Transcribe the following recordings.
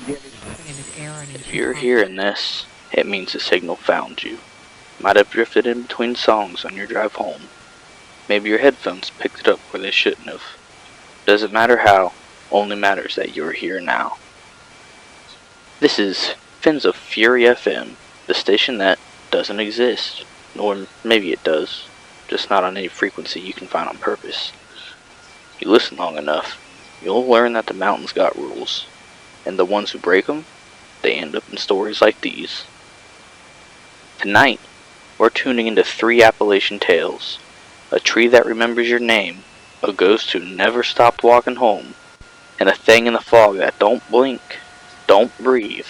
If you're hearing this, it means the signal found you. Might have drifted in between songs on your drive home. Maybe your headphones picked it up where they shouldn't have. Doesn't matter how, only matters that you're here now. This is FinsOfFury FM, the station that doesn't exist. Or maybe it does, just not on any frequency you can find on purpose. You listen long enough, you'll learn that the mountains got rules, and the ones who break them, they end up in stories like these. Tonight, we're tuning into 3 Appalachian tales, a tree that remembers your name, a ghost who never stopped walking home, and a thing in the fog that don't blink, don't breathe,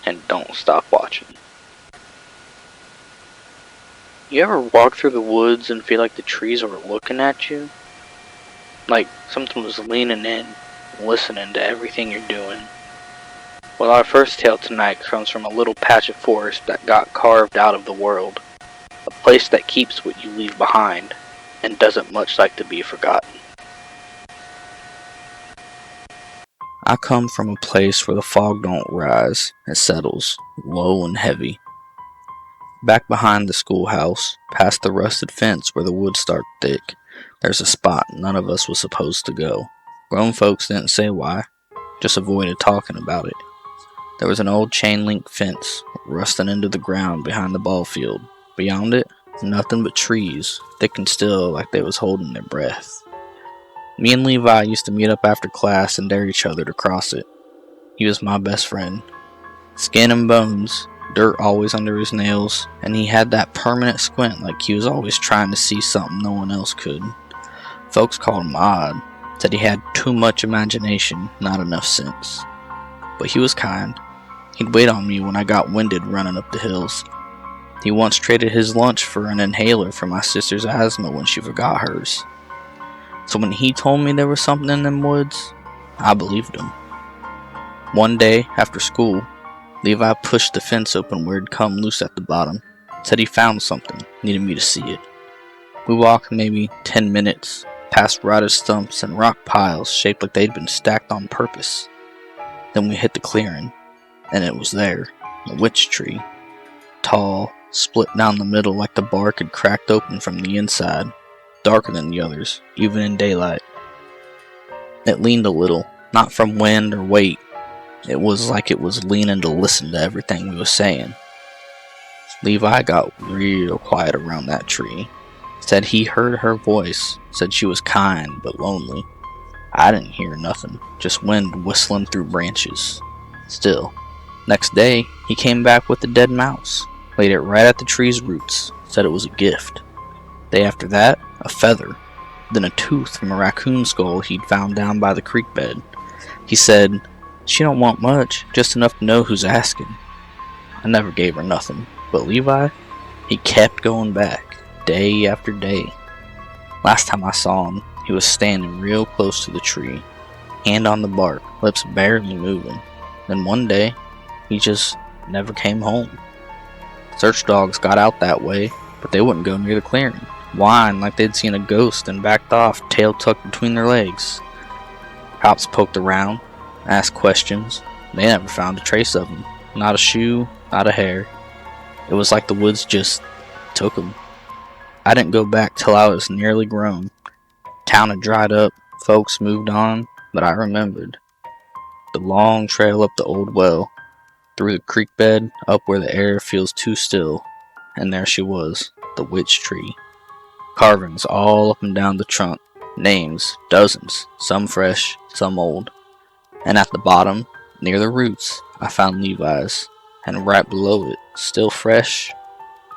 and don't stop watching. You ever walk through the woods and feel like the trees are looking at you? Like something was leaning in, listening to everything you're doing. Well, our first tale tonight comes from a little patch of forest that got carved out of the world. A place that keeps what you leave behind, and doesn't much like to be forgotten. I come from a place where the fog don't rise, it settles, low and heavy. Back behind the schoolhouse, past the rusted fence where the woods start thick, there's a spot none of us was supposed to go. Grown folks didn't say why, just avoided talking about it. There was an old chain-link fence, rusting into the ground behind the ball field. Beyond it, nothing but trees, thick and still like they was holding their breath. Me and Levi used to meet up after class and dare each other to cross it. He was my best friend. Skin and bones, dirt always under his nails, and he had that permanent squint like he was always trying to see something no one else could. Folks called him odd, said he had too much imagination, not enough sense. But he was kind. He'd wait on me when I got winded running up the hills. He once traded his lunch for an inhaler for my sister's asthma when she forgot hers. So when he told me there was something in them woods, I believed him. One day, after school, Levi pushed the fence open where it'd come loose at the bottom. Said he found something, needed me to see it. We walked maybe 10 minutes, past rotted stumps and rock piles shaped like they'd been stacked on purpose. Then we hit the clearing, and it was there, a witch tree. Tall, split down the middle like the bark had cracked open from the inside, darker than the others, even in daylight. It leaned a little, not from wind or weight. It was like it was leaning to listen to everything we was saying. Levi got real quiet around that tree. Said he heard her voice, said she was kind but lonely. I didn't hear nothing, just wind whistling through branches. Still, next day, he came back with a dead mouse, laid it right at the tree's roots, said it was a gift. Day after that, a feather, then a tooth from a raccoon skull he'd found down by the creek bed. He said, "She don't want much, just enough to know who's asking." I never gave her nothing, but Levi, he kept going back, day after day. Last time I saw him, he was standing real close to the tree, hand on the bark, lips barely moving. Then one day, he just never came home. Search dogs got out that way, but they wouldn't go near the clearing. Whined like they'd seen a ghost and backed off, tail tucked between their legs. Cops poked around, asked questions. They never found a trace of him. Not a shoe, not a hair. It was like the woods just took him. I didn't go back till I was nearly grown. Town had dried up, folks moved on, but I remembered. The long trail up the old well, through the creek bed, up where the air feels too still, and there she was, the witch tree. Carvings all up and down the trunk, names, dozens, some fresh, some old. And at the bottom, near the roots, I found Levi's, and right below it, still fresh,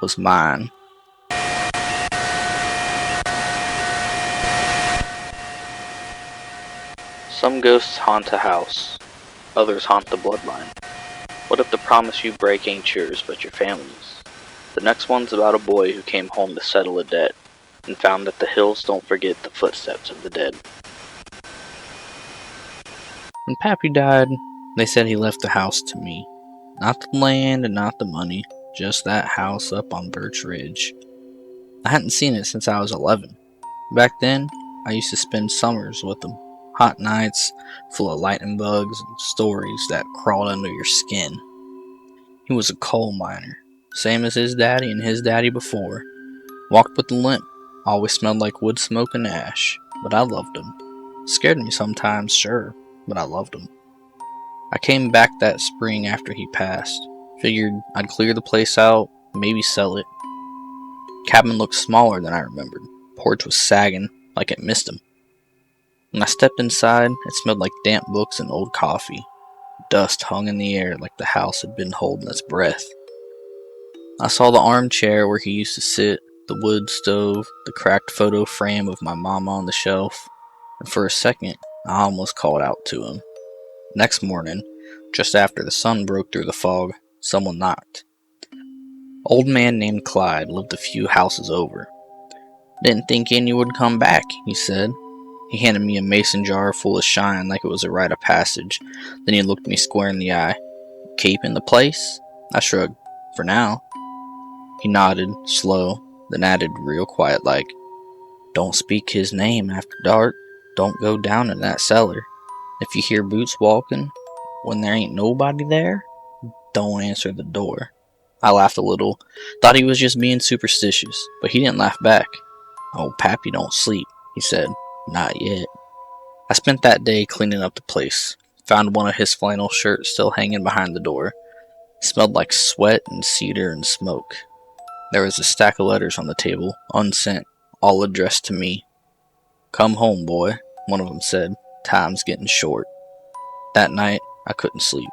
was mine. Some ghosts haunt a house, others haunt the bloodline. What if the promise you break ain't yours but your family's? The next one's about a boy who came home to settle a debt, and found that the hills don't forget the footsteps of the dead. When Pappy died, they said he left the house to me. Not the land and not the money, just that house up on Birch Ridge. I hadn't seen it since I was 11. Back then, I used to spend summers with him. hot nights full of lightning bugs and stories that crawled under your skin. He was a coal miner, same as his daddy and his daddy before. Walked with a limp, always smelled like wood smoke and ash, but I loved him. Scared me sometimes, sure, but I loved him. I came back that spring after he passed. Figured I'd clear the place out, maybe sell it. Cabin looked smaller than I remembered. Porch was sagging, like it missed him. When I stepped inside, it smelled like damp books and old coffee. Dust hung in the air like the house had been holding its breath. I saw the armchair where he used to sit, the wood stove, the cracked photo frame of my mama on the shelf, and for a second, I almost called out to him. Next morning, just after the sun broke through the fog, someone knocked. Old man named Clyde lived a few houses over. "Didn't think any would come back," he said. He handed me a mason jar full of shine like it was a rite of passage. Then he looked me square in the eye. "Keeping the place?" I shrugged. "For now." He nodded, slow, then added real quiet like, "Don't speak his name after dark. Don't go down in that cellar. If you hear boots walking, when there ain't nobody there, don't answer the door." I laughed a little, thought he was just being superstitious, but he didn't laugh back. "Oh, Pappy don't sleep," he said. "Not yet." I spent that day cleaning up the place. Found one of his flannel shirts still hanging behind the door. It smelled like sweat and cedar and smoke. There was a stack of letters on the table, unsent, all addressed to me. "Come home, boy," one of them said. "Time's getting short." That night, I couldn't sleep.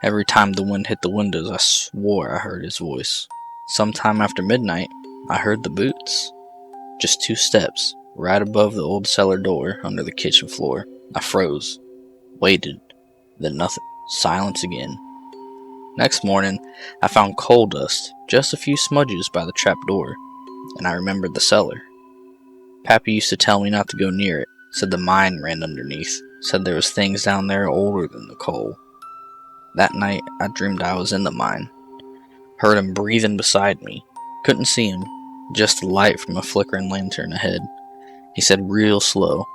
Every time the wind hit the windows, I swore I heard his voice. Sometime after midnight, I heard the boots. Just 2 steps, right above the old cellar door under the kitchen floor. I froze, waited, then nothing. Silence again. Next morning, I found coal dust, just a few smudges by the trap door, and I remembered the cellar. Pappy used to tell me not to go near it, said the mine ran underneath, said there was things down there older than the coal. That night, I dreamed I was in the mine. Heard him breathing beside me. Couldn't see him, just the light from a flickering lantern ahead. He said real slow,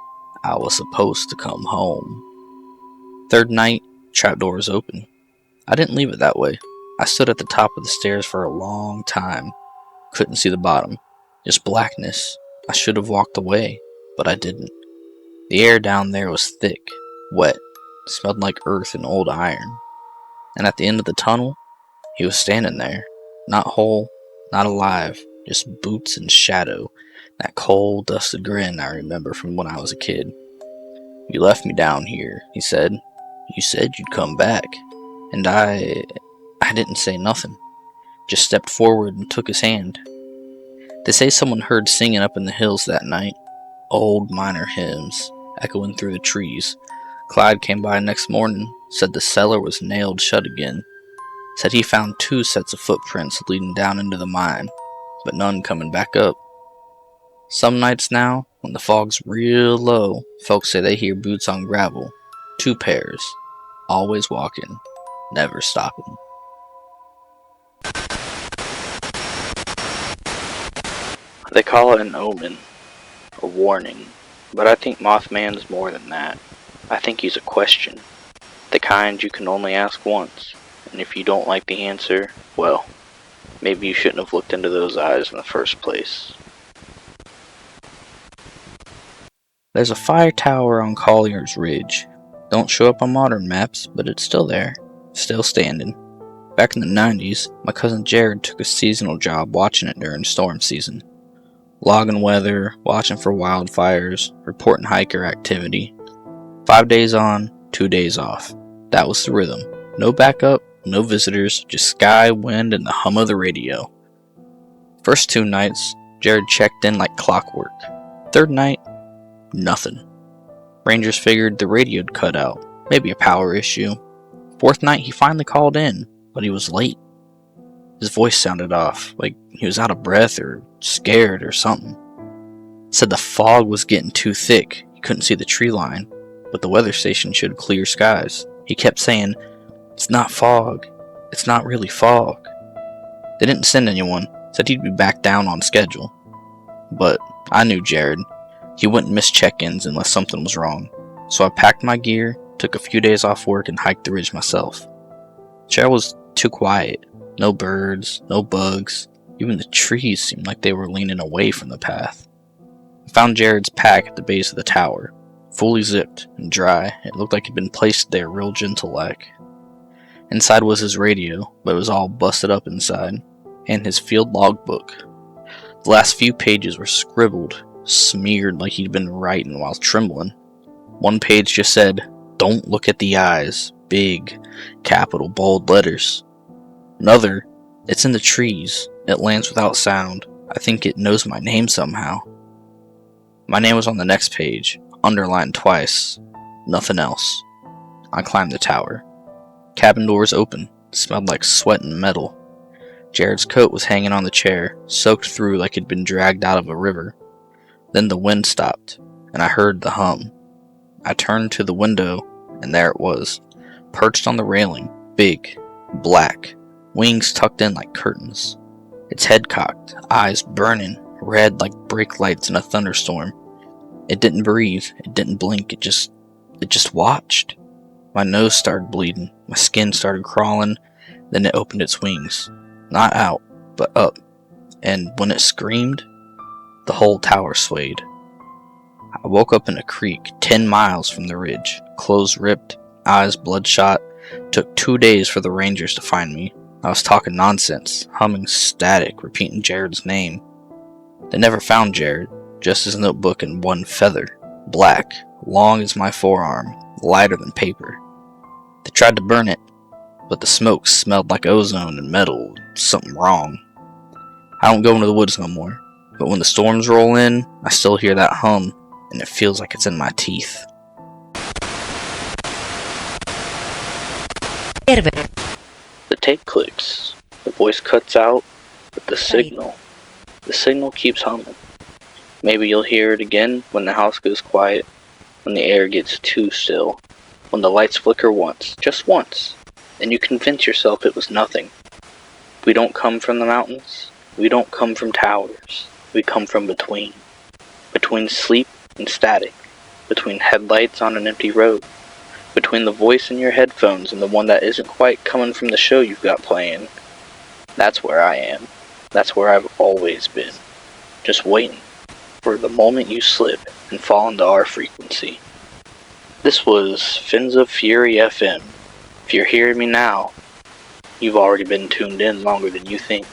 "I was supposed to come home." Third night, trapdoor was open. I didn't leave it that way. I stood at the top of the stairs for a long time. Couldn't see the bottom. Just blackness. I should have walked away, but I didn't. The air down there was thick, wet, smelled like earth and old iron. And at the end of the tunnel, he was standing there. Not whole, not alive, just boots and shadow. That cold, dusted grin I remember from when I was a kid. "You left me down here," he said. "You said you'd come back." And I didn't say nothing. Just stepped forward and took his hand. They say someone heard singing up in the hills that night. Old miner hymns, echoing through the trees. Clyde came by next morning, said the cellar was nailed shut again. Said he found 2 sets of footprints leading down into the mine, but none coming back up. Some nights now, when the fog's real low, folks say they hear boots on gravel. 2 pairs, always walking, never stopping. They call it an omen, a warning, but I think Mothman's more than that. I think he's a question, the kind you can only ask once, and if you don't like the answer, well, maybe you shouldn't have looked into those eyes in the first place. There's a fire tower on Collier's Ridge. Don't show up on modern maps, but it's still there, still standing. Back in the 90s, my cousin Jared took a seasonal job watching it during storm season. Logging weather, watching for wildfires, reporting hiker activity. 5 days on, 2 days off. That was the rhythm. No backup, no visitors, just sky, wind, and the hum of the radio. First 2 nights, Jared checked in like clockwork. Third night, nothing. Rangers figured the radio'd cut out, maybe a power issue. Fourth night, he finally called in, but he was late. His voice sounded off, like he was out of breath or scared or something. Said the fog was getting too thick, he couldn't see the tree line, but the weather station showed clear skies. He kept saying, "It's not fog, it's not really fog." They didn't send anyone, said he'd be back down on schedule. But I knew Jared. He wouldn't miss check-ins unless something was wrong. So I packed my gear, took a few days off work, and hiked the ridge myself. The trail was too quiet. No birds, no bugs. Even the trees seemed like they were leaning away from the path. I found Jared's pack at the base of the tower, fully zipped and dry. It looked like it had been placed there real gentle-like. Inside was his radio, but it was all busted up inside, and his field logbook. The last few pages were scribbled, smeared like he'd been writing while trembling. One page just said, "Don't look at the eyes," big, capital, bold letters. Another, "It's in the trees. It lands without sound. I think it knows my name somehow." My name was on the next page, underlined twice. Nothing else. I climbed the tower. Cabin doors open. Smelled like sweat and metal. Jared's coat was hanging on the chair, soaked through like it'd been dragged out of a river. Then the wind stopped, and I heard the hum. I turned to the window, and there it was, perched on the railing, big, black, wings tucked in like curtains. Its head cocked, eyes burning, red like brake lights in a thunderstorm. It didn't breathe, it didn't blink, it just watched. My nose started bleeding, my skin started crawling, then it opened its wings. Not out, but up, and when it screamed, the whole tower swayed. I woke up in a creek 10 miles from the ridge, clothes ripped, eyes bloodshot. Took 2 days for the rangers to find me. I was talking nonsense, humming static, repeating Jared's name. They never found Jared, just his notebook and one feather, black, long as my forearm, lighter than paper. They tried to burn it, but the smoke smelled like ozone and metal, something wrong. I don't go into the woods no more, but when the storms roll in, I still hear that hum, and it feels like it's in my teeth. The tape clicks, the voice cuts out, but the signal keeps humming. Maybe you'll hear it again when the house goes quiet, when the air gets too still, when the lights flicker once, just once, and you convince yourself it was nothing. We don't come from the mountains, we don't come from towers, we come from between sleep and static, between headlights on an empty road, between the voice in your headphones and the one that isn't quite coming from the show you've got playing. That's where I am. That's where I've always been. Just waiting for the moment you slip and fall into our frequency. This was FinsOfFury FM. If you're hearing me now, you've already been tuned in longer than you think.